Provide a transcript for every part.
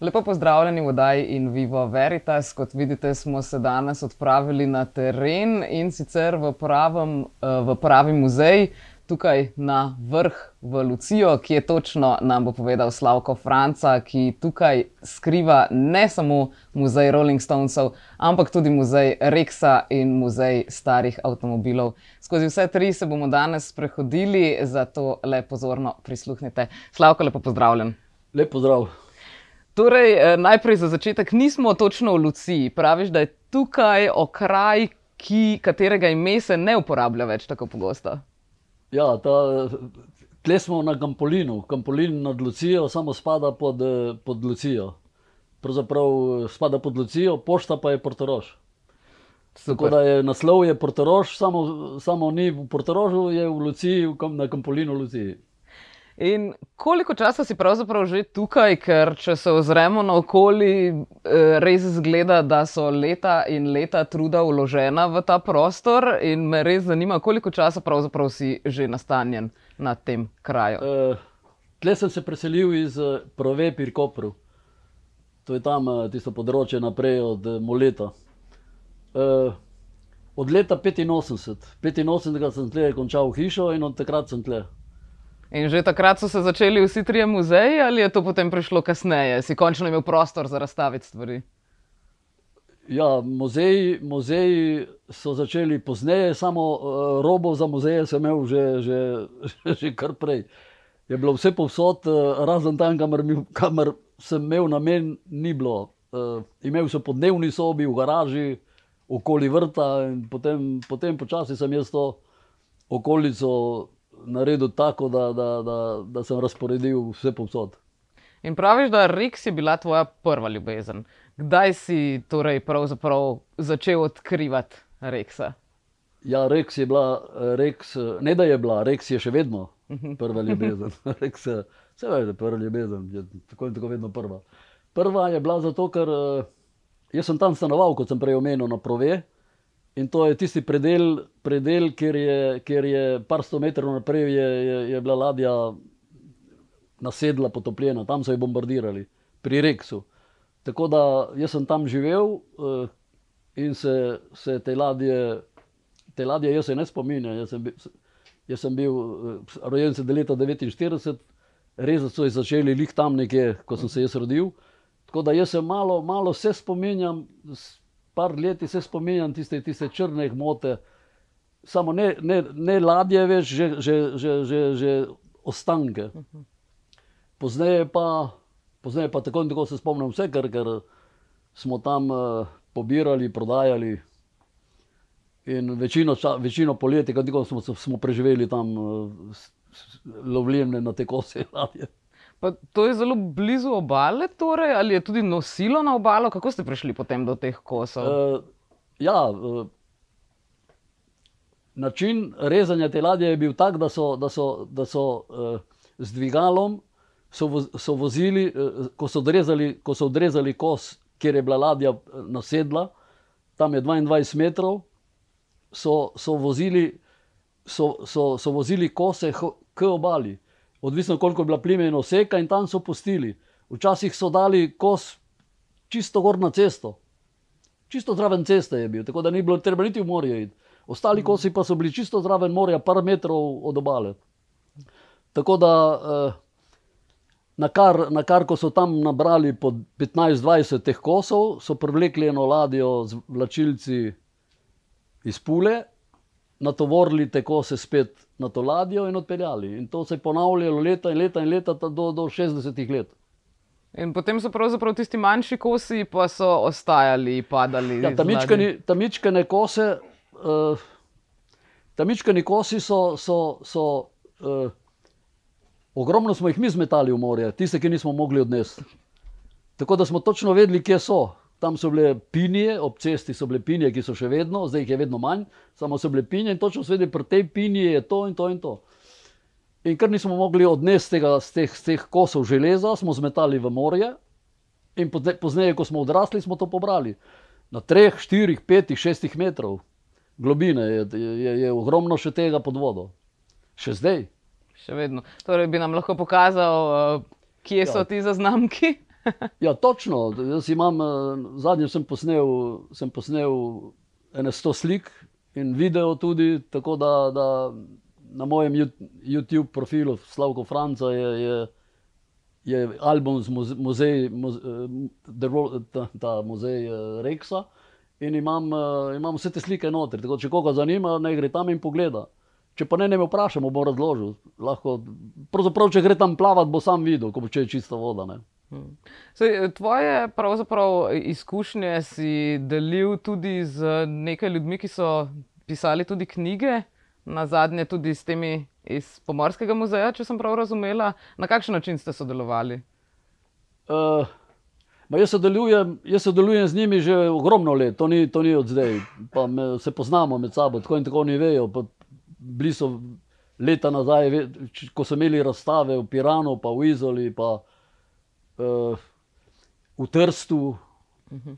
Lepo pozdravljeni v oddaji In Vivo Veritas. Kot vidite, smo se danes odpravili na teren in sicer v pravi muzej, tukaj na vrh v Lucijo, ki je točno, nam bo povedal Slavko Franca, ki tukaj skriva ne samo muzej Rolling Stonesov, ampak tudi muzej Rexa in muzej starih avtomobilov. Skozi vse tri se bomo danes sprehodili, zato le pozorno prisluhnite. Slavko, lepo pozdravljen. Lep pozdrav. Torej, najprej za začetek, nismo točno v Luciji. Praviš, da je tukaj okraj, katerega ime se ne uporablja več tako pogosto. Ja, tle smo na Kampolinu. Kampolin nad Lucijo samo spada pod Lucijo. Pravzaprav spada pod Lucijo, pošta pa je Portorož. Tako da je naslov je Portorož, samo ni v Portorožu, je v Luciji, na Kampolinu v Luciji. In koliko časa si pravzaprav že tukaj, ker če se ozremo naokoli, res izgleda, da so leta in leta truda vložena v ta prostor in me res zanima, koliko časa pravzaprav si že nastanjen na tem kraju? Tle sem se preselil iz Prove pri Kopru. To je tam tisto področje naprej od Moleta. Od leta 85. 85 sem tle končal hišo in od takrat sem tle. In že takrat so se začeli vsi trije muzeji ali je to potem prišlo kasneje? Si končno imel prostor za razstaviti stvari? Ja, muzeji so začeli pozneje, samo robo za muzeje sem imel že kar prej. Je bilo vse povsod, razen tam, kamor sem imel namen, ni bilo. Imel sem podnevni sobi, v garaži, okoli vrta in potem počasi sem jaz to okolico naredil tako, da sem razporedil vse povsod. In praviš, da Rex je bila tvoja prva ljubezen. Kdaj si torej pravzaprav začel odkrivati Rexa? Ja, Rex je bila, ne da je bila, Rex je še vedno prva ljubezen. Rex, vse veš, da je prva ljubezen, je tako in tako vedno prva. Prva je bila zato, ker jaz sem tam stanoval, kot sem prej omenil, na Prove. In to je tisti predel, kjer je par sto metrov naprej je bila ladja nasedla, potopljena. Tam so jo bombardirali, pri Rexu. Tako da jaz sem tam živel in se te ladje jaz se ne spominjam. Jaz sem bil rojen se leta 1949, res so jo začeli lih tam nekje, ko sem se jaz rodil. Tako da jaz se malo se spominjam, par leti se spominjam tiste črne gmote, samo ne ladje več, že ostanke. Pozneje pa tako in tako se spomnim vse, ker smo tam pobirali, prodajali in večino poleti, kako smo preživeli tam lovljene na te kose ladje. Pa to je zelo blizu obale, torej, ali je tudi nosilo na obalo? Kako ste prišli potem do teh kosov? Način rezanja te ladje je bil tak, da so z dvigalom so vozili, ko so odrezali kos, kjer je bila ladja nasedla, tam je 22 metrov, so vozili kose k obali. Odvisno, koliko je bila plimena oseka in tam so pustili. Včasih so dali kos čisto gor na cesto. Čisto zraven ceste je bil, tako da ni bilo treba niti v morje iti. Ostali kosi pa so bili čisto zraven morja, par metrov od obale. Tako da na kar, ko so tam nabrali po 15-20 teh kosov, so privlekli eno ladjo z vlačilci iz Pule, natovorili te kose spet na to ladjo in odpeljali. In to se je ponavljalo leta in leta in leta do 60 let. In potem so pravzaprav tisti manjši kosi pa so ostajali, padali. Ja, tamičkani kosi so ogromno smo jih mi zmetali v morje, tiste, ki nismo mogli odnesti. Tako da smo točno vedeli, kje so. Tam so bile pinije, ob cesti so bile pinije, ki so še vedno, zdaj jih je vedno manj, samo so bile pinije in točno so vedeli, pri tej piniji je to in to in to. In ker nismo mogli odnesti z teh kosov železa, smo zmetali v morje in pozneje, ko smo odrasli, smo to pobrali. Na 3, 4, 5, 6 metrov globine je ogromno še tega pod vodo. Še zdaj. Še vedno. Torej bi nam lahko pokazal, kje so ti zaznamki? Ja, točno. Jaz imam, zadnje sem posnel ene 100 slik in video tudi, tako da na mojem YouTube profilu Slavko Franca je album z ta muzej Reksa in imam vse te slike notri. Tako, če koga zanima, naj gre tam in pogleda. Če pa ne me vprašam, bom razložil. Lahko, pravzaprav, če gre tam plavat, bo sam videl, če je čista voda. Ne? Tvoje pravzaprav izkušnje si delil tudi z nekaj ljudmi, ki so pisali tudi knjige, nazadnje tudi s temi iz Pomorskega muzeja, če sem prav razumela. Na kakšen način ste sodelovali? Jaz sodelujem z njimi že ogromno let, to ni od zdaj. Pa se poznamo med sabo, tako in tako oni vejo. Bili so leta nazaj, ko so imeli razstave v Piranu, pa v Izoli, pa v Trstu.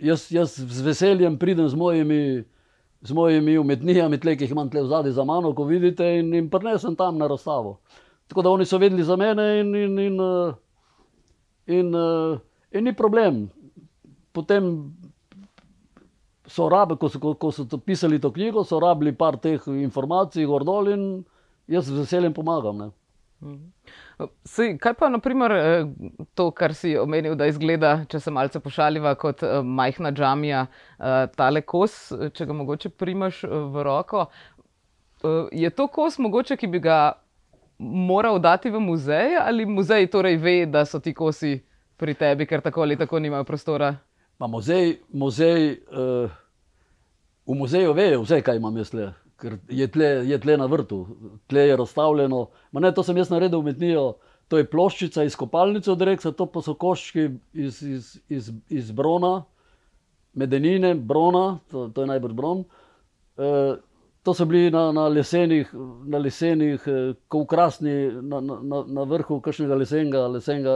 Jaz z veseljem pridem z mojimi umetnijami, tle, ki jih imam tle vzadi za mano, ko vidite, in jim prinesem tam na razstavo. Tako da oni so vedeli za mene in ni problem. Potem so ko so pisali to knjigo, so rabili par teh informacij gor dol in jaz z veseljem pomagam. Ne? Kaj pa naprimer to, kar si omenil, da izgleda, če se malce pošaliva, kot majhna džamija, tale kos, če ga mogoče primaš v roko. Je to kos mogoče, ki bi ga moral dati v muzej, ali muzej torej ve, da so ti kosi pri tebi, ker tako ali tako nimajo prostora? V muzeju vejo vse, kaj imam jaz tle. Ker je tle na vrtu, tle je razstavljeno. To sem jaz naredil umetnijo, to je ploščica iz kopalnice od Reksa, to pa so koščki iz brona, medenine, brona, to je najbrž bron. To so bili na lesenih, ko ukrasni na vrhu kakšnega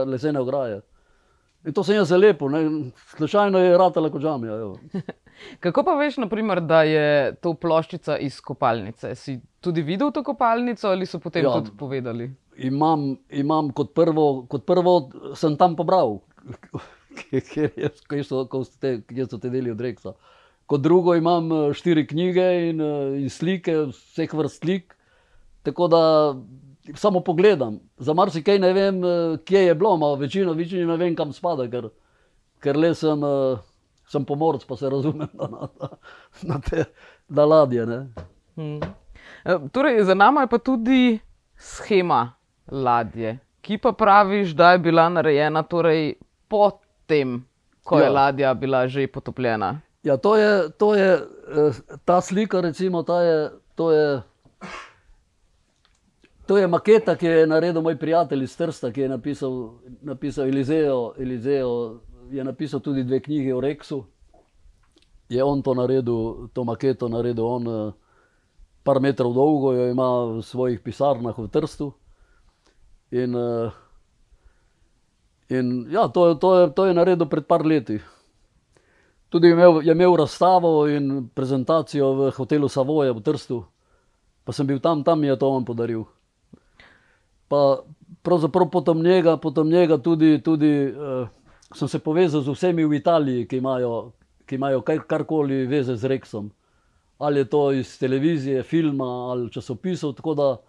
lesene ograje. In to sem jaz zalepil, slučajno je ratala kot džamija. Kako pa veš, naprimer, da je to ploščica iz kopalnice? Si tudi videl to kopalnico ali so potem tudi povedali? Imam kot prvo sem tam pobral, kjer so te deli od Reksa. Kot drugo imam 4 knjige in slike, vseh vrst slik, tako da samo pogledam. Za marsikaj ne vem, kje je bilo, večino ne vem, kam spada, ker le sem pomorc, pa se razumem na ladje. Torej, za nama je pa tudi shema ladje, ki pa praviš, da je bila narejena torej po tem, ko je ladja bila že potopljena. Ja, to je ta slika, recimo, to je maketa, ki je naredil moj prijatelj iz Trsta, ki je napisal Elizeo, je napisal tudi 2 knjigi o Reksu. Je on to naredil, to maketo naredil on, par metrov dolgo, jo ima v svojih pisarnah v Trstu. In ja, to je naredil pred par leti. Tudi je imel razstavo in prezentacijo v hotelu Savoye v Trstu, pa sem bil tam mi je to on podaril. Pa pravzaprav potom njega tudi sem se povezal z vsemi v Italiji, ki imajo karkoli veze z Reksom. Ali je to iz televizije, filma ali časopisov, tako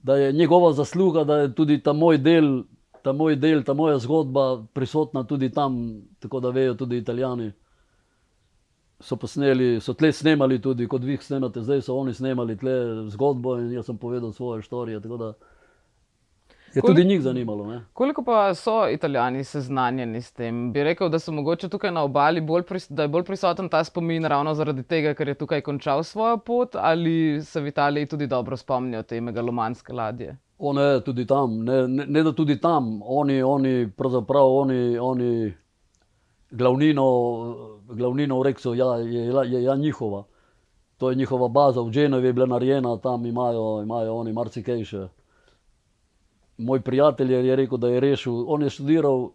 da je njegova zasluga, da je tudi ta moj del, ta moja zgodba prisotna tudi tam, tako da vejo tudi Italijani. So tle snemali tudi, kot vi snemate zdaj, so oni snemali tle zgodbo in jaz sem povedal svoje štorije, tako da je tudi njih zanimalo. Ne? Koliko pa so Italijani seznanjeni s tem? Bi rekel, da so mogoče tukaj na obali da je bolj prisoten ta spomin ravno zaradi tega, ker je tukaj končal svojo pot, ali se v Italiji tudi dobro spomnijo te megalomanske ladje? Ne, tudi tam. Ne da tudi tam. Oni glavnino v Reksu je njihova. To je njihova baza. V Genovi je bila narejena, tam imajo oni marsikaj še. Moj prijatelj je rekel, da je rešil, on je študiral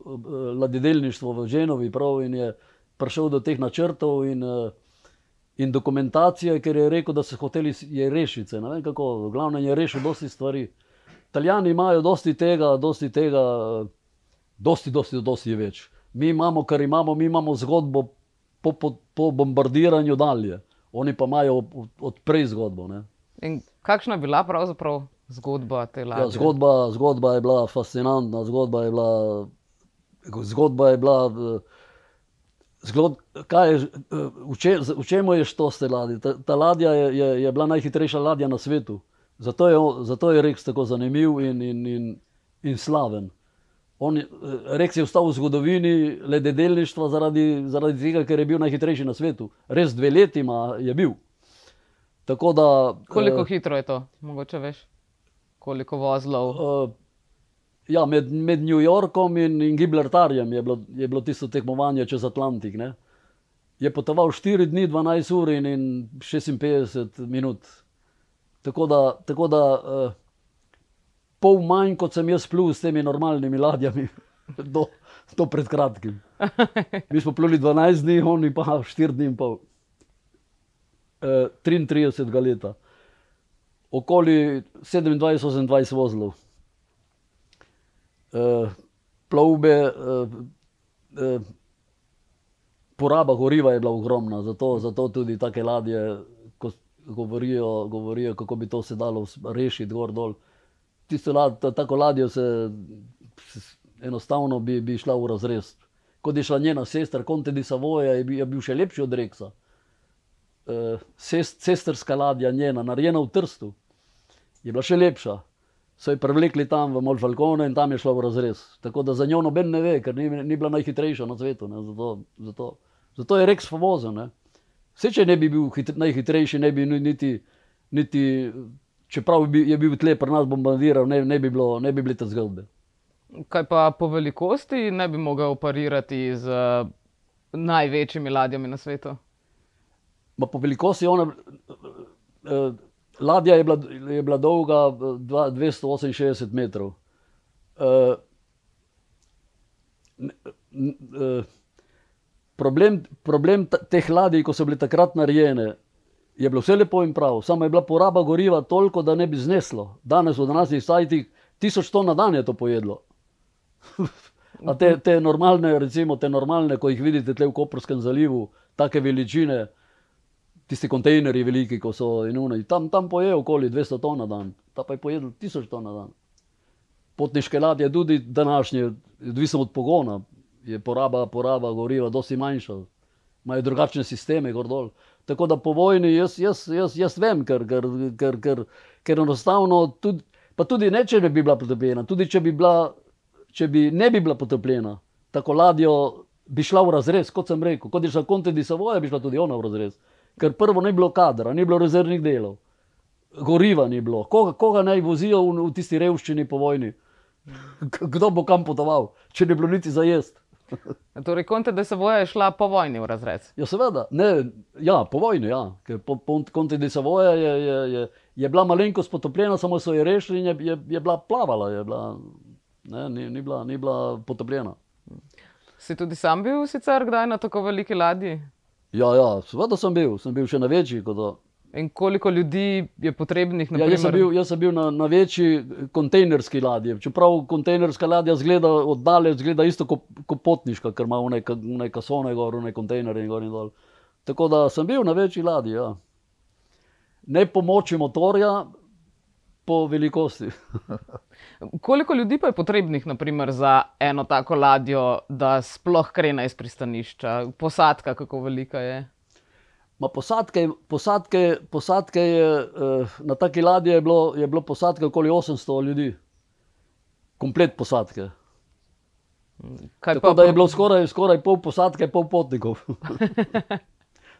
ladjedelništvo v Genovi prav in je prišel do teh načrtov in dokumentacije, ker je rekel, da se hoteli je rešiti. Ne vem kako, v glavnem je rešil dosti stvari. Italijani imajo dosti tega, dosti več. Mi imamo, kar imamo, mi imamo zgodbo po bombardiranju dalje. Oni pa imajo od prej zgodbo. Ne. In kakšna je bila pravzaprav zgodba te ladje? Ja, zgodba je bila fascinantna, zgodba je bila kaj je, v čemu je štos te ladje? Ta ladja je bila najhitrejša ladja na svetu. Zato je Rex tako zanimiv in slaven. Rex je ostal v zgodovini ledjedelništva zaradi tega, ker je bil najhitrejši na svetu. Res 2 leti je bil. Tako da, koliko hitro je to? Mogoče veš? Koliko vozlov? Ja, med New Yorkom in Gibraltarjem je bilo tisto tekmovanje čez Atlantik. Ne? Je potoval 4 dni, 12 ur in 56 minut. Tako da pol manj, kot sem jaz plul s temi normalnimi ladjami, do pred kratkim. Mi smo pluli 12 dni, oni pa 4 dni in pol. 33 leta. Okoli 27-28 vozlov. Plovbe, poraba goriva je bila ogromna, zato tudi take ladje, ko govorijo, kako bi to se dalo rešiti gor dol. Tako ladjo enostavno bi šla v razrez. Kot je šla njena sestra, Conte di Savoia, je bil še lepši od Rexa. Sestrska ladja njena, narejena v Trstu, je bila še lepša. So jo privlekli tam v Monfalcone in tam je šla v razrez. Tako da za njo noben ne ve, ker ni bila najhitrejša na svetu. Zato je Rex famozen. Ne. Vse, če ne bi bil najhitrejši, ne bi niti čeprav je bil tle pri nas bombardiral, ne bi bile te zgodbe. Kaj pa po velikosti ne bi mogel parirati z največjimi ladjami na svetu? Po velikosti ladja je bila dolga 268 metrov. Problem teh ladij, ko so bile takrat narejene, je bilo vse lepo in prav, samo je bila poraba goriva toliko, da ne bi zneslo. Danes v današnjih sajtih 1000 ton na dan je to pojedlo. A te normalne, recimo te normalne, ko jih vidite tle v Koprskem zalivu, take veličine, tisti kontejnerji veliki, ko so in tam poje okoli 200 ton na dan, ta pa je pojedlo 1000 ton na dan. Potniške ladje tudi današnje, odvisno od pogona, je poraba goriva dosti manjša. Imajo drugačne sisteme gor dol. Tako da po vojni jaz vem, ker enostavno pa tudi ne, če ne bi bila potopljena, tudi če ne bi bila potopljena, tako ladjo bi šla v razrez, kot sem rekel, kot je šla Conte di Savoia, bi šla tudi ona v razrez. Ker prvo ni bilo kadra, ni bilo rezervnih delov, goriva ni bilo. Koga naj vozijo v tisti revščini po vojni? Kdo bo kam potoval, če ne bilo niti za jest? Torej, Conte di Savoia je šla po vojni v razrez? Ja, seveda. Po vojni, ja. Ker Conte di Savoia je bila malenkost potopljena, samo so jo rešili in je bila plavala. Ni bila potopljena. Si tudi sam bil sicer kdaj na tako veliki ladji? Ja, seveda sem bil. Sem bil še na večji kot to. In koliko ljudi je potrebnih? Ja, jaz sem bil na večji kontejnerski ladji. Čeprav kontejnerska ladja oddaleč zgleda isto kot potniška, ker ima vne kasone gor, vne kontejnerje gor in dol. Tako da sem bil na večji ladji, ja. Ne po moči motorja, po velikosti. Koliko ljudi pa je potrebnih, na primer, za eno tako ladjo, da sploh krene iz pristanišča? Posadka, kako velika je? Posadke je, na taki ladji je bilo posadke okoli 800 ljudi. Komplet posadke. Tako da je bilo skoraj pol posadke, pol potnikov.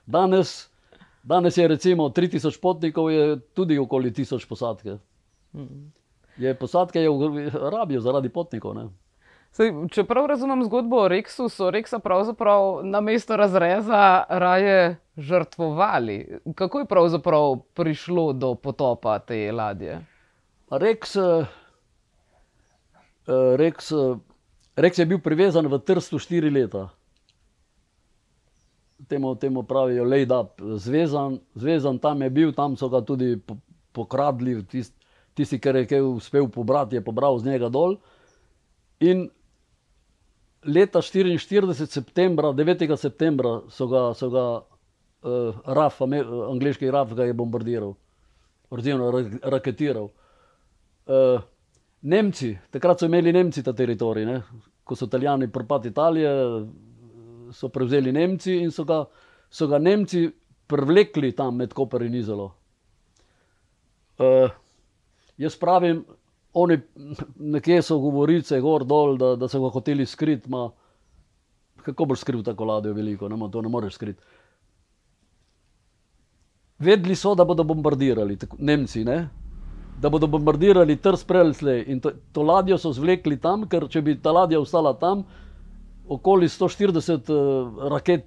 Danes je recimo 3000 potnikov, je tudi okoli 1000 posadke. Posadke rabijo zaradi potnikov, ne. Če prav razumem zgodbo o Rexu, so Rexa pravzaprav namesto razreza raje žrtvovali. Kako je pravzaprav prišlo do potopa te ladje? Rex je bil privezan v Trstu 4 leta. Temu pravijo laid up, zvezan tam je bil, tam so ga tudi pokradli, tisti, ki je uspel pobrati, je pobral z njega dol. In leta 1944, septembra, 9. septembra so ga RAF, angleški RAF ga je bombardiral, oziroma raketiral. Nemci, takrat so imeli Nemci ta teritorij, ne? Ko so Italijani propad Italije, so prevzeli Nemci in so ga Nemci privlekli tam med Koper in Izolo. Jaz pravim, oni nekje so govorice gor dol, da so ga hoteli skriti, kako boš skril tako ladjo veliko, to ne moreš skriti. Vedeli so, da bodo bombardirali, Nemci, ne? Da bodo bombardirali Trst Preljslej in to ladjo so zvlekli tam, ker če bi ta ladja ostala tam, okoli 140 raket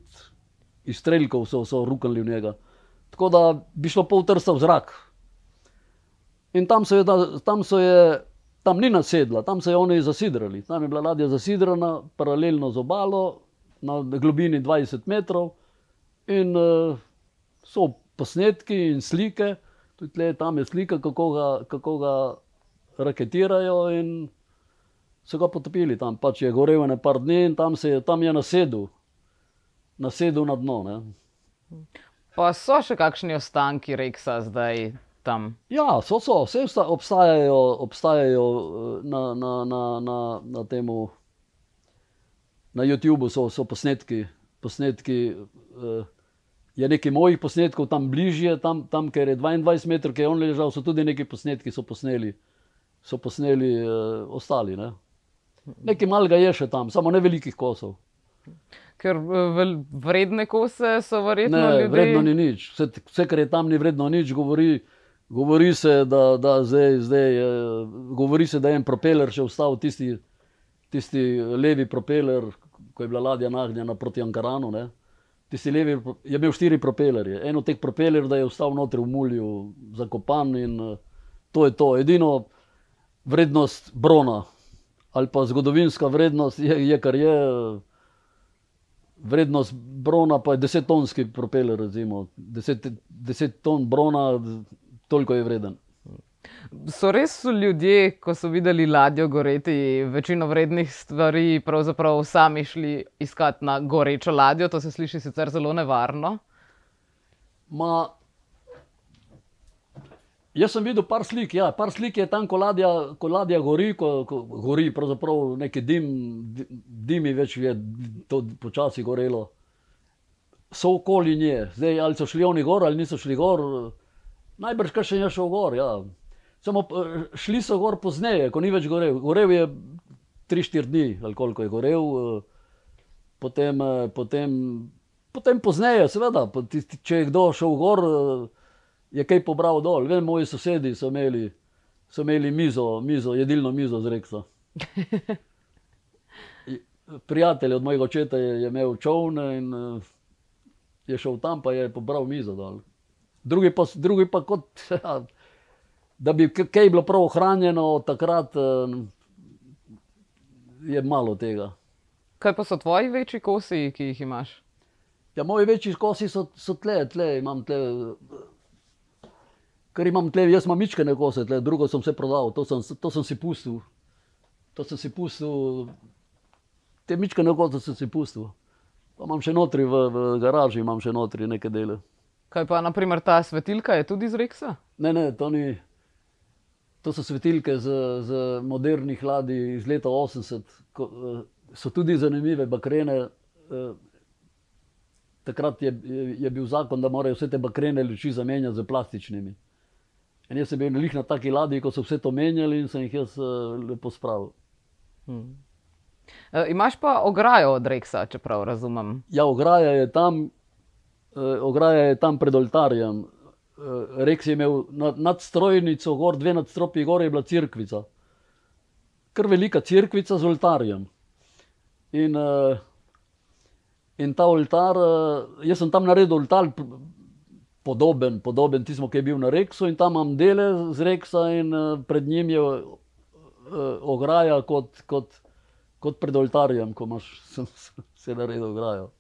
izstrelkov so ruknili v njega. Tako da bi šlo pol Trsta v zrak. In tam ni nasedla, tam so jo oni zasidrali. Tam je bila ladja zasidrana, paralelno z obalo, na globini 20 metrov in so posnetki in slike, tudi tam je slika, kako ga raketirajo in so ga potopili tam. Pač je gorel ene par dni in tam je nasedel na dno. Ne. Pa so še kakšni ostanki Rexa zdaj tam? Ja, vse obstajajo na temu, na YouTubu so posnetki, je nekaj mojih posnetkov tam bližje, tam ker je 22 metrov, ker je on ležal, so tudi neki posnetki, so posneli ostali, ne. Nekaj malega je še tam, samo ne velikih kosov. Ker vredne kose so verjetno ljudje... Ne, vredno ni nič. Vse, kar je tam, ni vredno nič. Govori se, da je en propeler še ostal, tisti levi propeler, ko je bila ladja nagnjena proti Ankaranu, ne. Tisti levi je imel 4 propelerje. En od teh propelerjev, da je ostal notri v mulju zakopan in to je to. Edino vrednost brona ali pa zgodovinska vrednost je kar je. Vrednost brona pa je 10-tonski propeler, recimo. 10 ton brona, toliko je vreden. So res ljudje, ko so videli ladjo goreti, večino vrednih stvari pravzaprav sami šli iskat na gorečo ladjo? To se sliši sicer zelo nevarno. Jaz sem videl par slik, ja. Par slik je tam, ko ladja gori, ko gori pravzaprav neki dimi, več je to počasi gorelo. So okoli nje. Zdaj, ali so šli oni gor, ali niso šli gor, najbrž kakšen je šel gor, ja. Samo šli so gor pozneje, ko ni več gorel. Gorel je 3-4 dni, ali koliko je gorel. Potem pozneje, seveda, če je kdo šel gor, je kaj pobral dol. Vem, moji sosedi so imeli mizo, jedilno mizo z Rexa. Prijatelj od mojega očeta je imel čoln in je šel tam, pa je pobral mizo dol. Drugi pa kot, da bi kaj bilo prav ohranjeno od takrat, je malo tega. Kaj pa so tvoji večji kosi, ki jih imaš? Ja, moji večji kosi so tle, imam tle. Ker imam tle, jaz imam mičkene kose tle, drugo sem vse prodal, to sem si pustil. Te mičkene kose sem si pustil. Pa imam še notri v garaži, imam še notri neke dele. Kaj pa, naprimer, ta svetilka je tudi iz Rexa? Ne, to ni. To so svetilke z modernih ladij iz leta 80. So tudi zanimive bakrene. Takrat je bil zakon, da morajo vse te bakrene luči zamenjati z plastičnimi. In jaz sem bil lih na taki ladji, ko so vse to menjali in sem jih jaz lepo spravil. Imaš pa ograjo od Rexa, čeprav razumem. Ja, ograja je tam pred oltarjem. Rex je imel nad strojnico gor, 2 nadstropji gor je bila cerkvica. Kar velika cerkvica z oltarjem. In ta oltar, jaz sem tam naredil oltar podoben tistemu, ki je bil na Rexu, in tam imam dele z Rexa in pred njim je ograja kot pred oltarjem, ko imaš se naredil ograjo.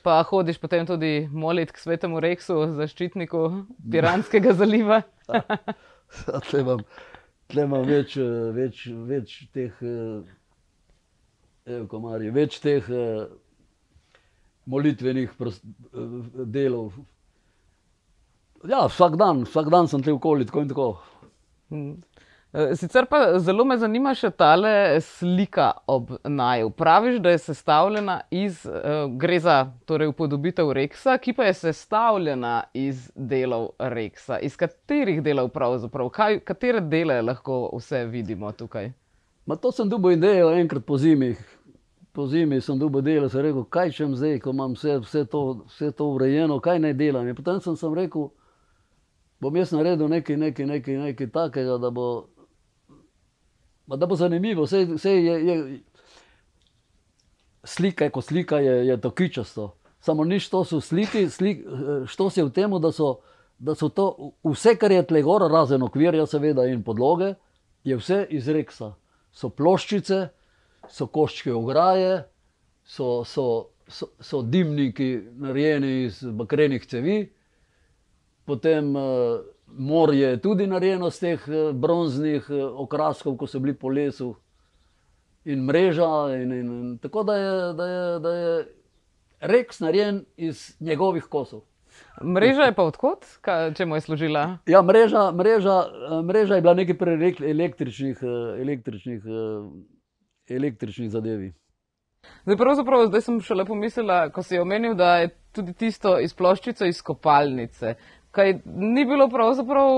Pa hodiš potem tudi molit k svetemu Rexu, zaščitniku Piranskega zaliva? Tle imam več teh komarji, več teh molitvenih delov. Ja, vsak dan sem te okoli, tako in tako. Sicer pa zelo me zanima še tale slika ob naju. Praviš, da je sestavljena gre za torej upodobitev Reksa, ki pa je sestavljena iz delov Reksa. Iz katerih delov pravzaprav? Katere dele lahko vse vidimo tukaj? To sem dobil idejo enkrat po zimi. Po zimi sem dobil delo, sem rekel, kaj čem zdaj, ko imam vse to urejeno, kaj naj delam. In potem sem rekel, bom jaz naredil nekaj takega, da bo zanimivo. Slika, ko slika je to kičasto. Samo nič to so sliki, što se v temu, da so to vse, kar je tle gor, razen okvirja seveda in podloge, je vse iz Reksa. So ploščice, so koščke ograje, so dimniki narejeni iz bakrenih cevi, potem morje je tudi narejeno z teh bronznih okraskov, ko so bili po lesu, in mreža, in tako da je Reks narejen iz njegovih kosov. Mreža je pa odkot? Čemu je služila? Ja, mreža je bila nekaj pri električnih zadevi. Zdaj sem šele pomislila, ko si omenil, da je tudi tisto iz ploščice iz kopalnice. Kaj ni bilo pravzaprav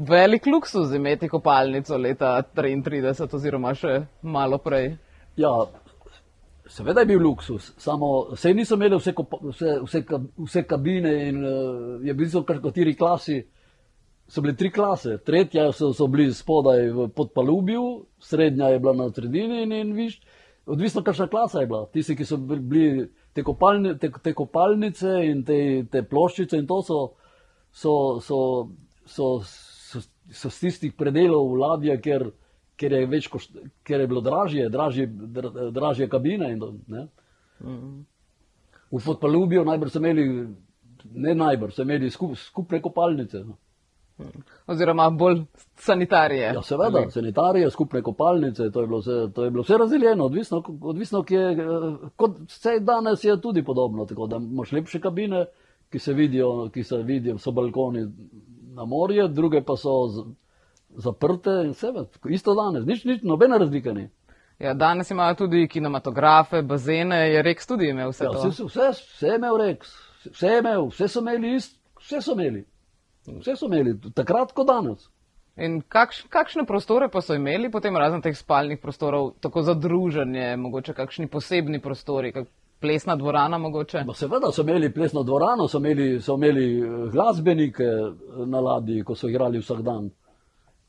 velik luksuz imeti kopalnico leta 1933 oziroma še malo prej? Ja, seveda je bil luksuz, samo saj niso imeli vse kabine in je bil v kateri klasi. So bile 3 klase, tretja so bili spodaj v podpalubju, srednja je bila na sredini in višj. Odvisno, kakšna klasa je bila. Tisti, ki so bili te kopalnice in te ploščice in to so z tistih predelov ladje, ker je bilo dražje kabine. V podpalubju najbrž so imeli, so imeli skupne kopalnice. Oziroma bolj sanitarije. Ja, seveda, sanitarije, skupne kopalnice, to je bilo vse razdeljeno, odvisno kot vse danes je tudi podobno, tako da imaš lepše kabine, ki se vidijo, so balkoni na morje, druge pa so zaprte in vse, isto danes, nič, nobena razlika ni. Ja, danes imajo tudi kinematografe, bazene, je Reks tudi imel vse to? Ja, vse je imel Reks, vse so imeli. Vse so imeli, takrat kot danes. In kakšne prostore pa so imeli, potem razen teh spalnih prostorov, tako za druženje, mogoče kakšni posebni prostori, plesna dvorana mogoče? Seveda so imeli plesno dvorano, so imeli glasbenike na ladji, ko so igrali vsak dan.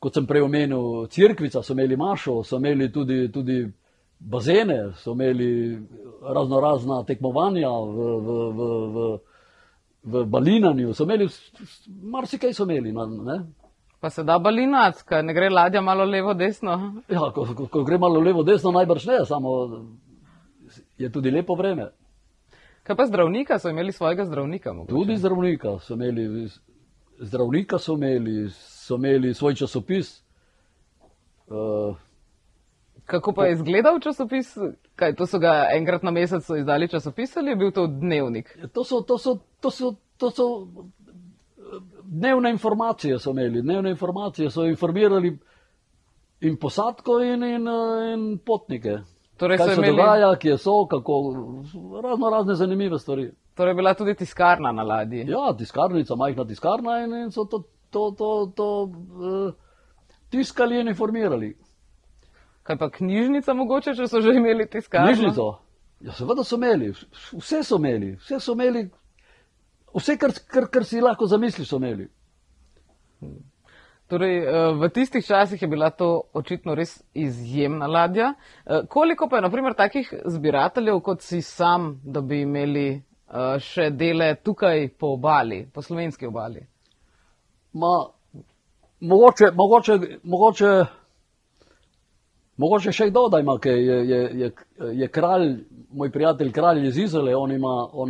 Kot sem prej omenil, cerkvica, so imeli mašo, so imeli tudi bazene, so imeli raznorazna tekmovanja v balinanju, so imeli, marsikaj so imeli, ne? Pa se da balinati, kaj ne gre ladja malo levo, desno? Ja, ko gre malo levo, desno, najbrž ne, samo je tudi lepo vreme. Kaj pa zdravnika, so imeli svojega zdravnika mogoče? Tudi zdravnika so imeli svoj časopis. Kako pa je izgledal časopis? Kaj, to so ga enkrat na mesec izdali časopis ali je bil to dnevnik? To so dnevne informacije so imeli. Dnevne informacije so informirali in posadko in potnike. Torej kaj se dogaja, kje so, kako, razne zanimive stvari. Torej je bila tudi tiskarna na ladji? Ja, tiskarnica, majhna tiskarna in so to tiskali in informirali. Kaj pa knjižnica mogoče, če so že imeli tiskarno? Knjižnico? Ja, seveda so imeli. Vse so imeli. Vse, kar si lahko zamisliš, so imeli. Torej, v tistih časih je bila to očitno res izjemna ladja. Koliko pa je, na primer, takih zbirateljev, kot si sam, da bi imeli še dele tukaj po obali, po slovenski obali? Mogoče še kdo, da ima, ker je kralj, moj prijatelj kralj iz Izole, on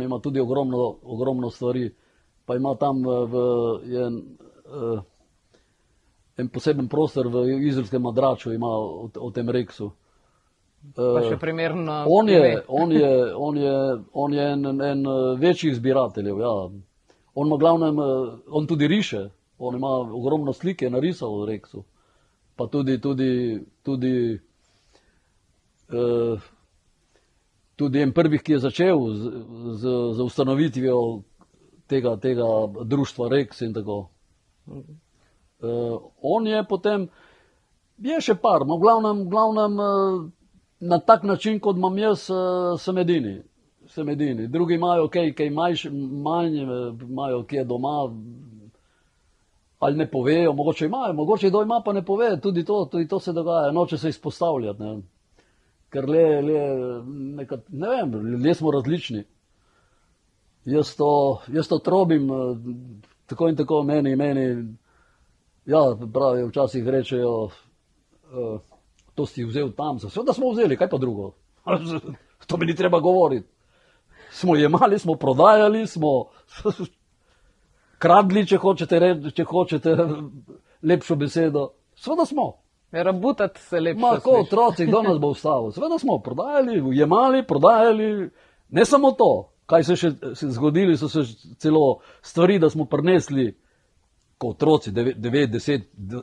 ima tudi ogromno stvari, pa ima tam en poseben prostor v izolskem Madraču, ima o tem Reksu. Pa še primerno. On je en večjih zbirateljev, ja. On ima glavnem, on tudi riše, on ima ogromno slike narisal v Reksu. Pa tudi en prvih, ki je začel z ustanovitvijo tega društva Reks in tako. On je potem, je še par, no v glavnem na tak način, kot imam jaz, sem edini. Drugi imajo kaj manj, imajo kje doma, ali ne povejo, mogoče imajo, mogoče kdo ima, pa ne pove, tudi to se dogaja, noče se izpostavljati, ne. Ker ne vem, ljudje smo različni. Jaz to trobim, tako in tako meni, ja, pravi, včasih rečejo, to si vzel tam, seveda smo vzeli, kaj pa drugo? To mi ni treba govoriti. Smo jemali, smo prodajali, smo kradli, če hočete lepšo besedo. Seveda smo. Rabutati se lepše. Ko otroci, kdo nas bo ustavil? Seveda smo prodajali, jemali, prodajali. Ne samo to, kaj se še zgodili, so se celo stvari, da smo prinesli ko otroci, 9, 10,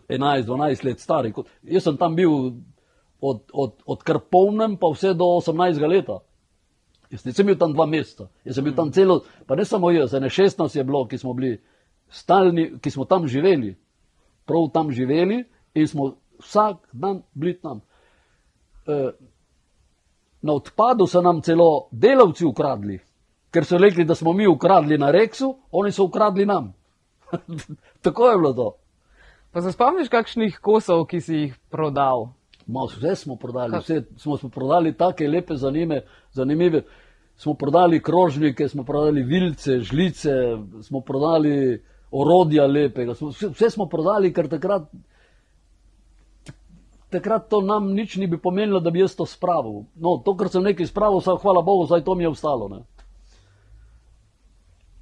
11, 12 let stari. Jaz sem tam bil od kar polnem pa vse do 18 leta. Jaz nisem bil tam 2 meseca. Jaz sem bil tam celo, pa ne samo jaz, 16 je bilo, ki smo bili stalni, ki smo tam živeli. Prav tam živeli in smo vsak dan bili tam. Na odpadu so nam celo delavci ukradli, ker so rekli, da smo mi ukradli na Reksu, oni so ukradli nam. Tako je bilo to. Pa se spomniš kakšnih kosov, ki si jih prodal? Vse smo prodali, vse smo prodali take lepe, zanimive. Smo prodali krožnike, smo prodali vilce, žlice, smo prodali orodja lepega. Vse smo prodali, ker takrat to nam nič ni bi pomenilo, da bi jaz to spravil. No, to, kar sem nekaj spravil, hvala Bogu, zdaj to mi je ostalo, ne.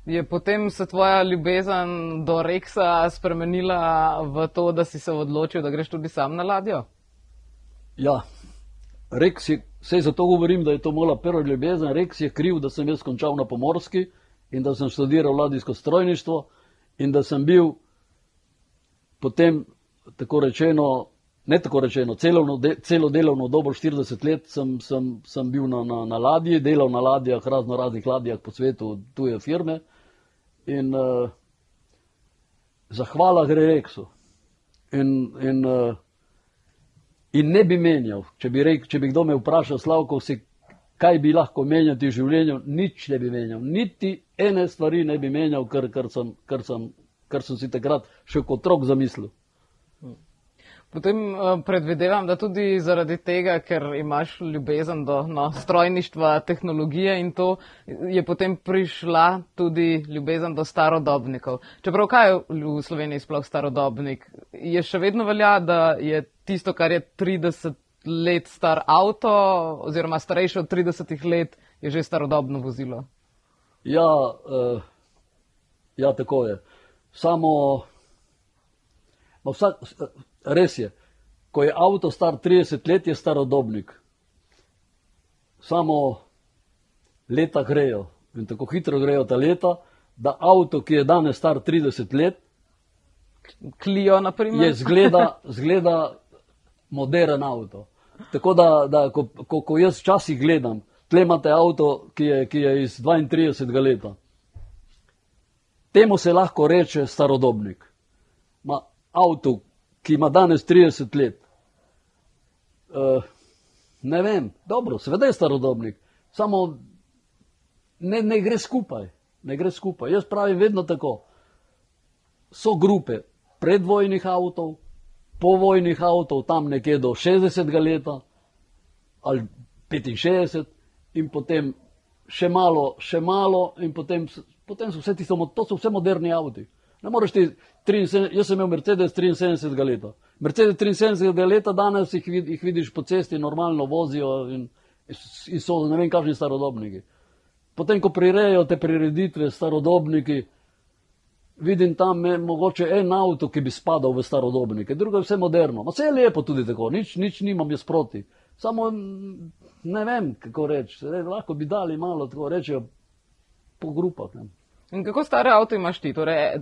Je potem se tvoja ljubezen do Reksa spremenila v to, da si se odločil, da greš tudi sam na ladjo? Ja, Reks je, saj zato govorim, da je to moja prva ljubezen, Reks je kriv, da sem jaz končal na Pomorski in da sem študiral ladijsko strojništvo in da sem bil potem, celo delovno dobo 40 let sem bil na ladji, delal na ladjah, raznih ladjah po svetu, tuje firme in zahvala gre Reksu. In ne bi menjal, če bi kdo me vprašal, Slavko, kaj bi lahko menjati v življenju, nič ne bi menjal, niti ene stvari ne bi menjal, kar sem si takrat še kot otrok zamislil. Potem predvidevam, da tudi zaradi tega, ker imaš ljubezen do strojništva, tehnologije in to, je potem prišla tudi ljubezen do starodobnikov. Čeprav kaj je v Sloveniji sploh starodobnik? Je še vedno velja, da je tisto, kar je 30 let star avto, oziroma starejše od 30 let, je že starodobno vozilo? Ja, tako je. Samo res je, ko je avto star 30 let, je starodobnik. Samo leta grejo in tako hitro grejo ta leta, da avto, ki je danes star 30 let, Clio, na primer, zgleda moderen avto. Tako da ko jaz včasih gledam, tle imate avto, ki je iz 32 leta. Temu se lahko reče starodobnik. Avto, ki ima danes 30 let. Ne vem, dobro, seveda je starodobnik, samo ne gre skupaj. Jaz pravim vedno tako. So grupe predvojnih avtov, povojnih avtov, tam nekje do 60 leta ali 65 in potem še malo in potem so vse to so vse moderni avti. Ne moreš ti, jaz sem imel Mercedes 73 leta. Mercedes 73 leta danes jih vidiš po cesti, normalno vozijo in so ne vem kakšni starodobniki. Potem, ko prirejajo te prireditve starodobniki, vidim tam mogoče en avto, ki bi spadal v starodobnike, drugo je vse moderno. Vse je lepo tudi tako, nič nimam jaz proti. Samo ne vem, kako reči. Lahko bi dali malo, tako rečejo, po grupah. Ne. In kako stare avto imaš ti? Torej,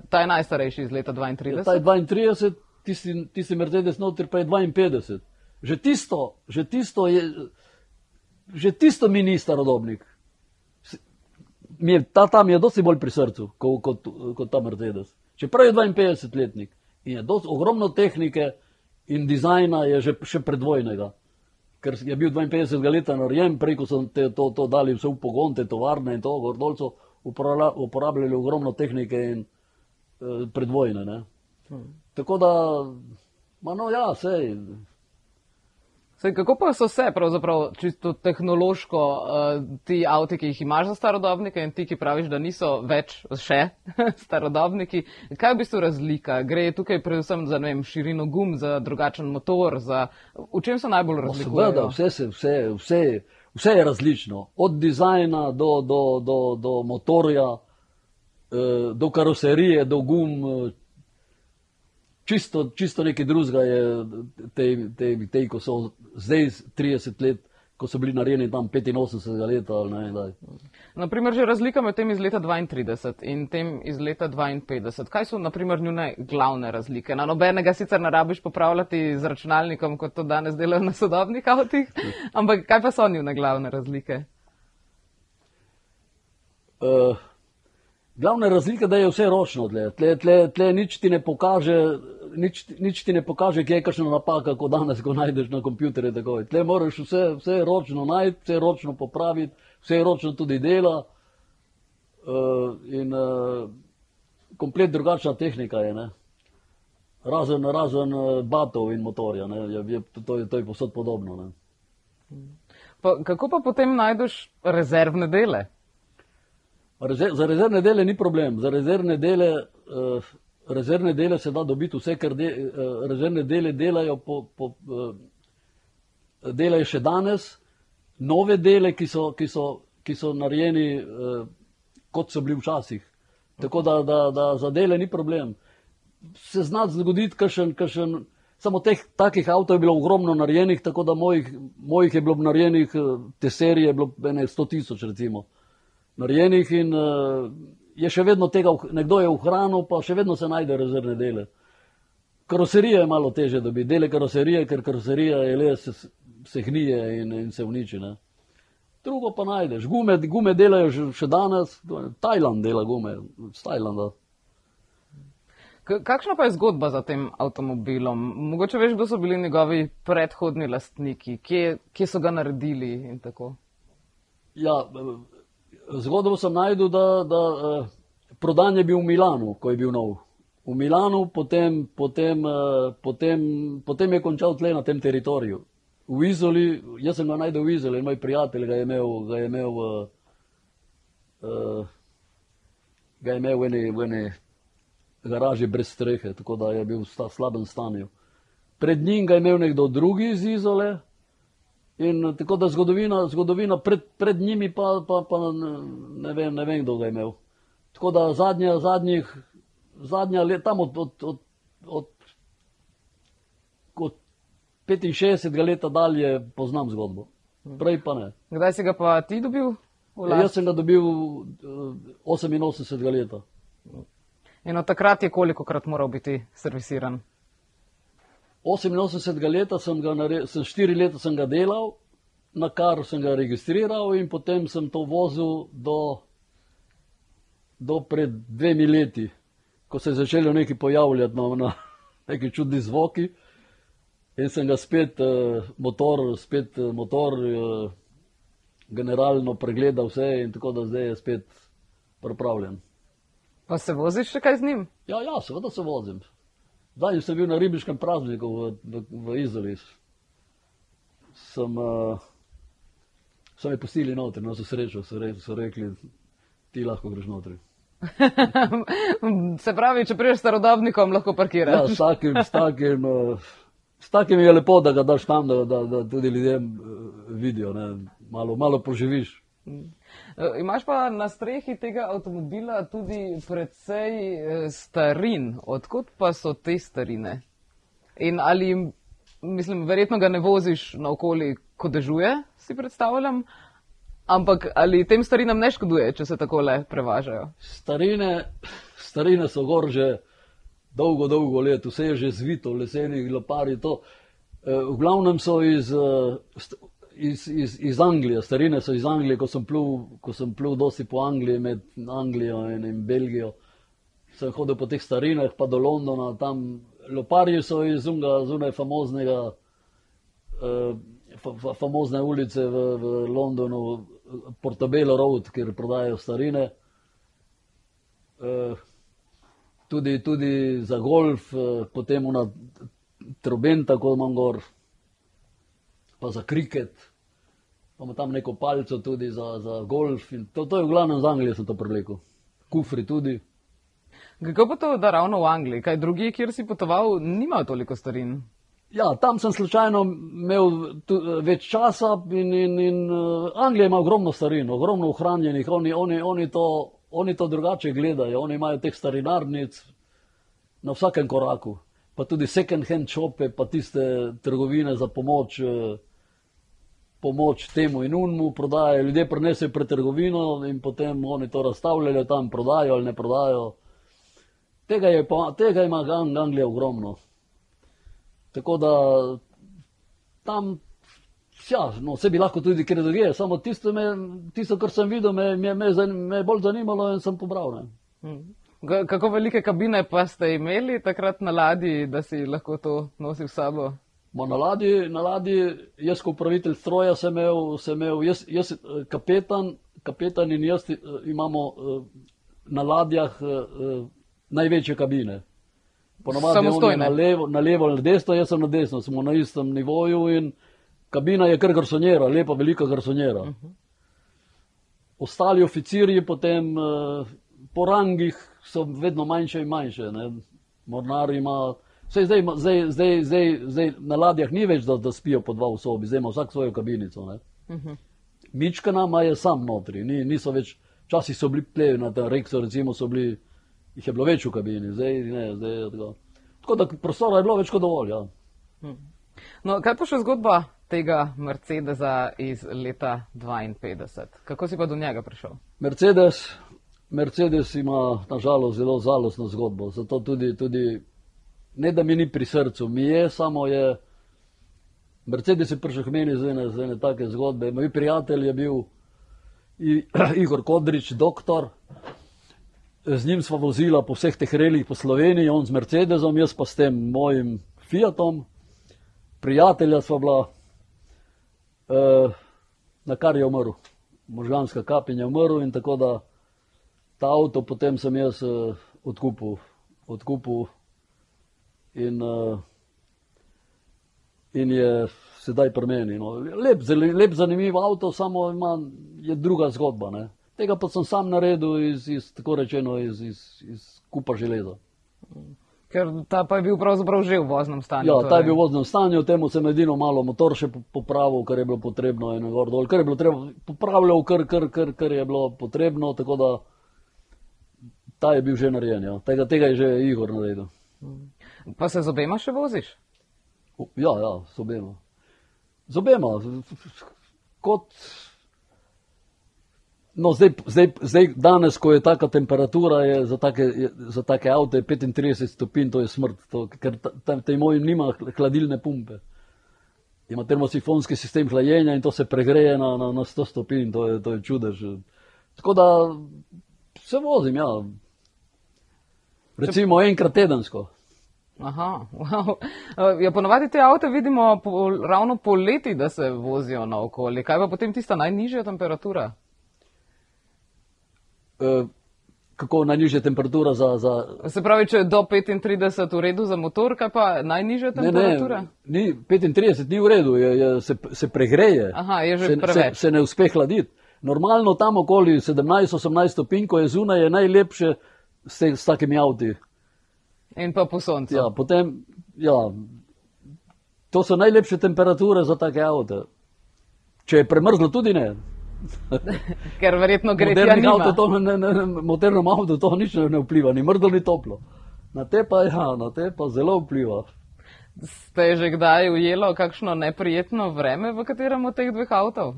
ta je najstarejši iz leta 32? Ja, ta je 32, tisti Mercedes noter pa je 52. Že tisto mi ni starodobnik. Ta mi je dosti bolj pri srcu, kot ta Mercedes. Čeprav je 52-letnik in je ogromno tehnike in dizajna je že še predvojnega. Ker je bil 52 leta narejen, preko so to dali vse v pogon, te tovarne in to, gordolco, uporabljali ogromno tehnike in predvojne. Ne. Tako da, sej. Kako pa so se pravzaprav čisto tehnološko ti avti, ki jih imaš za starodobnike in ti, ki praviš, da niso več še starodobniki, kaj je v bistvu razlika? Gre tukaj predvsem za, ne vem, širino gum, za drugačen motor, v čem se najbolj razlikujejo? Seveda, vse je različno. Od dizajna do motorja, do karoserije, do gum, čisto nekaj drugega je tej, ko so zdaj 30 let, ko so bili narejeni tam 85 leta ali ne. Daj. Naprimer, že razlika med tem iz leta 32 in tem iz leta 52. Kaj so, naprimer, njune glavne razlike? Na nobenega sicer ne rabiš popravljati z računalnikom, kot to danes delajo na sodobnih avtih, ampak kaj pa so njune glavne razlike? Glavna razlika, da je vse ročno tle nič ti ne pokaže, kje je kakšna napaka, ko danes, ko najdeš na kompjuterju. Tle moraš vse ročno najti, vse ročno popraviti, vse ročno tudi dela in komplet drugačna tehnika je, ne. Razen batov in motorja, ne. To je povsod podobno, ne. Kako pa potem najdeš rezervne dele? Za rezervne dele ni problem. Za rezervne dele se da dobiti vse, ker rezervne dele delajo delajo še danes, nove dele, ki so narejeni, kot so bili včasih. Tako da za dele ni problem. Se zna zgoditi kakšen, samo takih avtov je bilo ogromno narejenih, tako da mojih je bilo narejenih, te serije je bilo 100 tisoč recimo. Narejenih in je še vedno tega, nekdo je ohranil, pa še vedno se najde rezervne dele. Karoserija je malo teže dobiti, dele karoserije, ker karoserija se hnije in se uniči. Ne. Drugo pa najdeš. Gume delajo še danes, Tajland dela gume, z Tajlanda. Kakšna pa je zgodba za tem avtomobilom? Mogoče veš, kdo so bili njegovi predhodni lastniki, kje so ga naredili in tako? Ja, zgodbo sem najdel, da prodan je bil v Milanu, ko je bil nov. V Milanu, potem je končal tle na tem teritoriju. V Izoli, jaz sem ga najdel v Izoli in moj prijatelj ga je imel v eni garaži brez strehe, tako da je bil v slabem stanju. Pred njim ga je imel nekdo drugi iz Izole. In tako da zgodovina pred njimi pa ne vem, kdo ga je imel. Tako da zadnja let, tam od 65 leta dalje poznam zgodbo. Prej pa ne. Kdaj si ga pa ti dobil? Jaz sem ga dobil 88 leta. In od takrat je kolikokrat moral biti servisiran? 88 leta sem 4 leta sem ga delal, na kar sem ga registriral in potem sem to vozil do pred 2 leti, ko se je začelo nekaj pojavljati na neki čudni zvoki in sem ga spet motor generalno pregledal vse in tako da zdaj je spet pripravljen. Pa se voziš še kaj z njim? Ja, seveda se vozim. Zdaj sem bil na ribiškem prazniku v Izoli. So me pustili notri, so srečo, so rekli, ti lahko greš notri. Se pravi, če priješ starodobnikom, lahko parkiraš. Ja, s takim je lepo, da ga daš tam, da tudi ljudem vidijo, ne, malo poživiš. Imaš pa na strehi tega avtomobila tudi precej starin. Odkot pa so te starine? In ali mislim, verjetno ga ne voziš naokoli, ko dežuje, si predstavljam. Ampak ali tem starinam ne škoduje, če se takole prevažajo? Starine so gor že dolgo let, vse je že zvito, leseni glopari, to. V glavnem so iz Anglije, starine so iz Anglije, ko sem plul dosti po Angliji, med Anglijo in Belgijo. Sem hodil po teh starinah, pa do Londona, tam loparji so iz zunaj famozne ulice v Londonu, Portobello Road, kjer prodajajo starine. Tudi za golf, potem ona trobenta, ko imam gor, pa za kriket, pa imam tam neko palco tudi za golf. In to je v glavnem z Anglije sem to privlekel. Kufri tudi. Kako pa to, da ravno v Angliji? Kaj drugi, kjer si potoval, nimajo toliko starin? Ja, tam sem slučajno imel več časa in Anglija ima ogromno starin, ogromno ohranjenih. Oni to drugače gledajo, oni imajo teh starinarnic na vsakem koraku. Pa tudi second hand shope, pa tiste trgovine za pomoč temu in unmu prodajajo. Ljudje prinesejo pred trgovino in potem oni to razstavljajo tam, prodajo ali ne prodajo. Tega ima Anglija ogromno. Tako da tam, vse bi lahko tudi kjer drugje, samo tisto, kar sem videl, me je bolj zanimalo in sem pobral. Kako velike kabine pa ste imeli takrat na ladji, da si lahko to nosil s sabo? Na ladji, jaz kot upravitelj stroja sem imel, jaz kapetan in jaz imamo na ladjah največje kabine. Ponovadi on je na levo ali na desno, jaz sem na desno, smo na istem nivoju in kabina je kar garsonjera, lepa velika garsonjera. Ostali oficirji potem po rangih so vedno manjše in manjše. Mornar ima, zdaj na ladjah ni več, da spijo po dva v sobi, zdaj ima vsak svojo kabinico. Mičkana ima je sam notri, niso več, včasih so bili plevi na tem Rexu, recimo so bili, jih je bilo več v kabini, zdaj je tako. Tako da prostora je bilo več kot dovolj, ja. No, kaj pa še zgodba tega Mercedesa iz leta 52? Kako si pa do njega prišel? Mercedes ima nažalost zelo žalostno zgodbo, zato tudi, ne da mi ni pri srcu, mi je, samo je, Mercedes je prišel k meni z ene take zgodbe. Moj prijatelj je bil Igor Kodrič, doktor. Z njim sva vozila po vseh teh relih po Sloveniji, on z Mercedesom, jaz pa s tem mojim Fiatom. Prijatelja sva bila, na kar je umrl. Možganska kapin je umrl in tako da ta avto potem sem jaz odkupil in je sedaj pri meni. No. Lep zanimiv avto, samo je druga zgodba. Ne. Tega pa sem sam naredil tako rečeno iz kupa železa. Ker ta pa je bil pravzaprav že v voznem stanju. Ja, ta je bil v voznem stanju, temu sem edino malo motor še popravil, kar je bilo potrebno in gor dol, kar je bilo treba, popravljal, kar je bilo potrebno, tako da ta je bil že narejen, ja. Tega je že Igor naredil. Pa se z obema še voziš? Ja, z obema. Z obema, kot... No, zdaj danes, ko je taka temperatura, je za take avte 35 stopinj, to je smrt, ker tej moj nima hladilne pumpe. Ima termosifonski sistem hlajenja in to se pregreje na 100 stopinj, to je čudež. Tako da se vozim, ja. Recimo enkrat tedensko. Aha, wow. Ja, ponovadi te avte vidimo ravno poleti, da se vozijo naokoli. Kaj pa potem tista najnižja temperatura? Kako najnižja temperatura za... Se pravi, če je do 35 v redu za motor, kaj pa najnižja temperatura? Ne, 35 ni v redu, se pregreje. Aha, je že preveč. Se ne uspe hladiti. Normalno tam okoli 17-18 stopinj, ko je zunaj, je najlepše s takimi avti. In pa po soncu. Ja, potem, ja, to so najlepše temperature za take avte. Če je premrzlo, tudi ne. Ker verjetno gretja nima. Modernem avtu to nič ne vpliva, ni mrzlo, ni toplo. Na te pa zelo vpliva. Ste že kdaj ujelo kakšno neprijetno vreme v katerem od teh dveh avtov?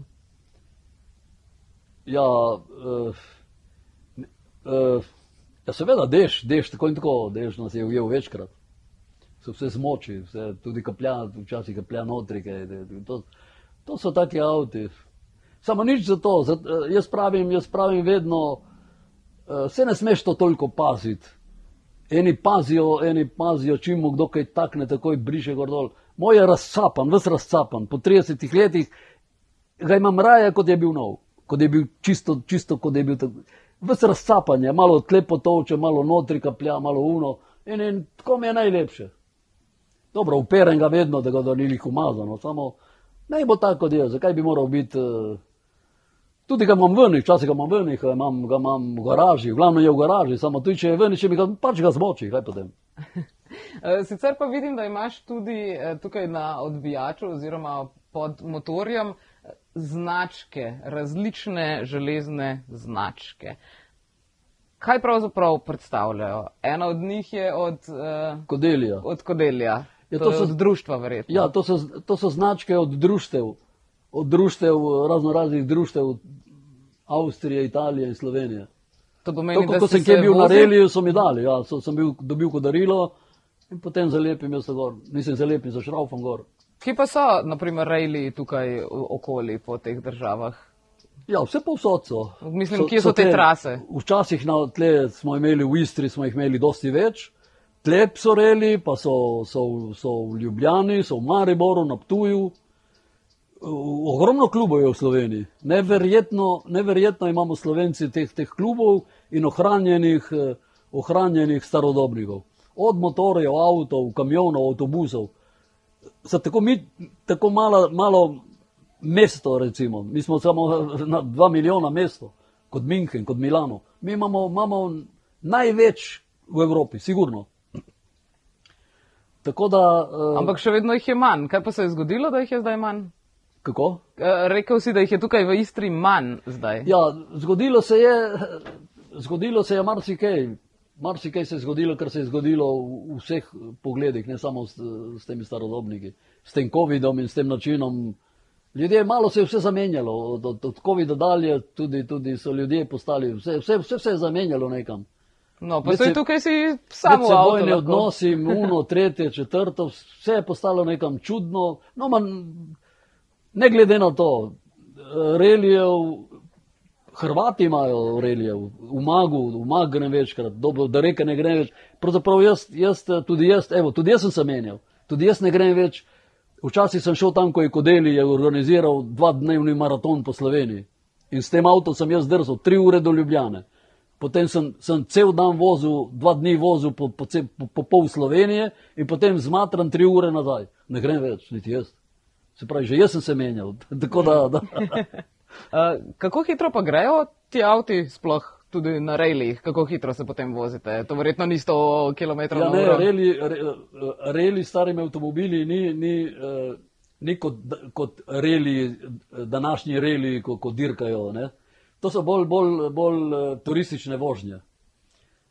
Ja, ja seveda, dež, tako in tako, dež nas je ujel večkrat. Se vse zmoči, tudi kaplja, včasih kaplja notri, to so taki avti. Samo nič za to, jaz pravim vedno, se ne smeš to toliko paziti. Eni pazijo, čim mu kdo kaj takne, takoj briše gor dol. Moj je razcapan, ves razcapan, po 30 letih ga imam raje, kot je bil nov, kot je bil čisto kot je bil tako. Ves razcapan je, malo tle potovče, malo notri kaplja, malo uno in tako mi je najlepše. Dobro, uperem ga vedno, da ni lih umazano, samo naj bo tako, kot je, zakaj bi moral biti, tudi ga imam ven, včasih ga imam ven, ga imam v garaži, glavno je v garaži, samo tudi če je ven, če mi ga pač ga zmoči, kaj potem. Sicer pa vidim, da imaš tudi tukaj na odbijaču oziroma pod motorjem značke, različne železne značke. Kaj pravzaprav predstavljajo? Ena od njih je od Kodelija. Od Kodelija. Ja, to je od društva verjetno. Ja, to so značke od društev, raznih društev Avstrije, Italije in Slovenije. To pomeni, ko sem kje bil na reliju, so mi dali, ja, sem dobil kot darilo in potem zalepim jaz gor. Mislim, zalepim za šraufom gor. Kje pa so, naprimer, rejli tukaj okoli po teh državah? Ja, vse povsod so. Mislim, kje so te trase? Včasih na tle smo imeli v Istri, smo jih imeli dosti več. Tle so reli, pa so v Ljubljani, so v Mariboru, na Ptuju. Ogromno klubov je v Sloveniji. Neverjetno imamo Slovenci teh klubov in ohranjenih starodobnikov. Od motorjev, avtov, kamionov, avtobusov. Tako malo mesto, recimo. Mi smo samo na 2 milijona mesto, kot München, kot Milano. Mi imamo največ v Evropi, sigurno. Tako da... Ampak še vedno jih je manj. Kaj pa se je zgodilo, da jih je zdaj manj? Kako? Rekel si, da jih je tukaj v Istri manj zdaj. Ja, zgodilo se je marsikaj. Marsikaj se je zgodilo, kar se je zgodilo v vseh pogledih, ne samo s temi starodobniki. S tem covidom in s tem načinom. Ljudje, malo se je vse zamenjalo. Od covida dalje tudi so ljudje postali, vse se je zamenjalo nekam. No, pa se tukaj si samo v avtu. Medsebojni odnosi, uno, tretje, četrto, vse je postalo nekam čudno. No, ne glede na to, relijev, Hrvati imajo relijev, v Mag grem večkrat, da Reke ne grem več. Pravzaprav tudi jaz sem se menjal, tudi jaz ne grem več. Včasih sem šel tam, ko je Kodeli je organiziral 2-dnevni maraton po Sloveniji. In s tem avtom sem jaz drzal 3 ure do Ljubljane. Potem sem cel dan vozil, 2 dni vozil po pol Slovenije in potem zmatran 3 ure nazaj. Ne grem več, niti jaz. Se pravi, že jaz sem se menjal. Tako da. Kako hitro pa grejo ti avti sploh tudi na rejlih? Kako hitro se potem vozite? To verjetno ni 100 km na uro. Reli starimi avtomobili ni kot reli, današnji reli, ko dirkajo. Ne? To so bolj turistične vožnje.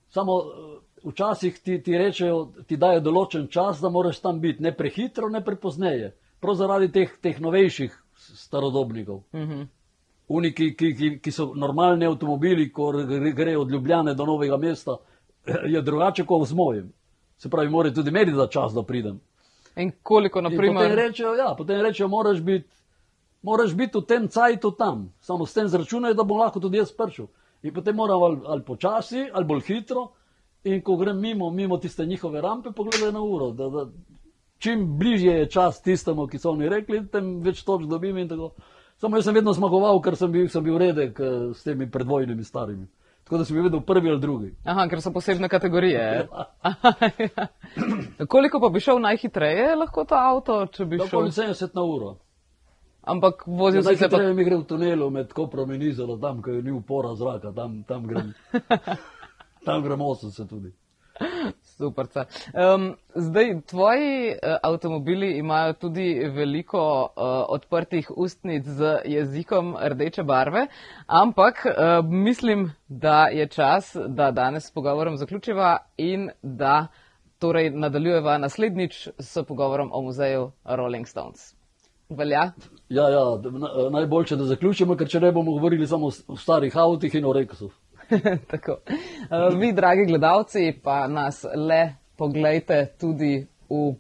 Samo včasih ti rečejo, ti dajo določen čas, da moraš tam biti. Ne prehitro, ne prepozneje. Prav zaradi teh novejših starodobnikov. Oni, ki so normalni avtomobili, ko gre od Ljubljane do Novega mesta, je drugače kot z mojim. Se pravi, mora tudi meni da čas, da pridem. In koliko, naprimer? Potem rečejo, moraš biti v tem cajtu tam. Samo s tem zračunajo, da bom lahko tudi jaz prišel. In potem moram ali počasi, ali bolj hitro. In ko grem mimo tiste njihove rampe, pogledaj na uro. Čim bližje je čas tistemu, ki so oni rekli, tem več točk dobim in tako. Samo jaz sem vedno zmagoval, ker sem bil redek s temi predvojnimi starimi. Tako da sem bil vedno prvi ali drugi. Aha, ker so posebne kategorije. Koliko pa bi šel najhitreje lahko to avto, če bi šel? Okoli 70 na uro. Ampak vozil si se pa... Najhitreje mi gre v tunelu med Koprom in Izolo, tam, ko ni upora zraka, tam grem. Tam grem 80 tudi. Super. Zdaj, tvoji avtomobili imajo tudi veliko odprtih ustnic z jezikom rdeče barve, ampak mislim, da je čas, da danes s pogovorom zaključiva in da Torej, nadaljujeva naslednjič s pogovorom o muzeju Rolling Stones. Velja? Ja, najboljše, da zaključimo, ker če ne bomo govorili samo o starih avtih in o Reksu. Tako. Vi, dragi gledalci, pa nas le poglejte tudi v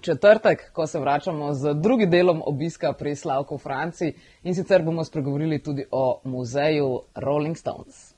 četrtek, ko se vračamo z drugim delom obiska pri Slavku v Franciji in sicer bomo spregovorili tudi o muzeju Rolling Stones.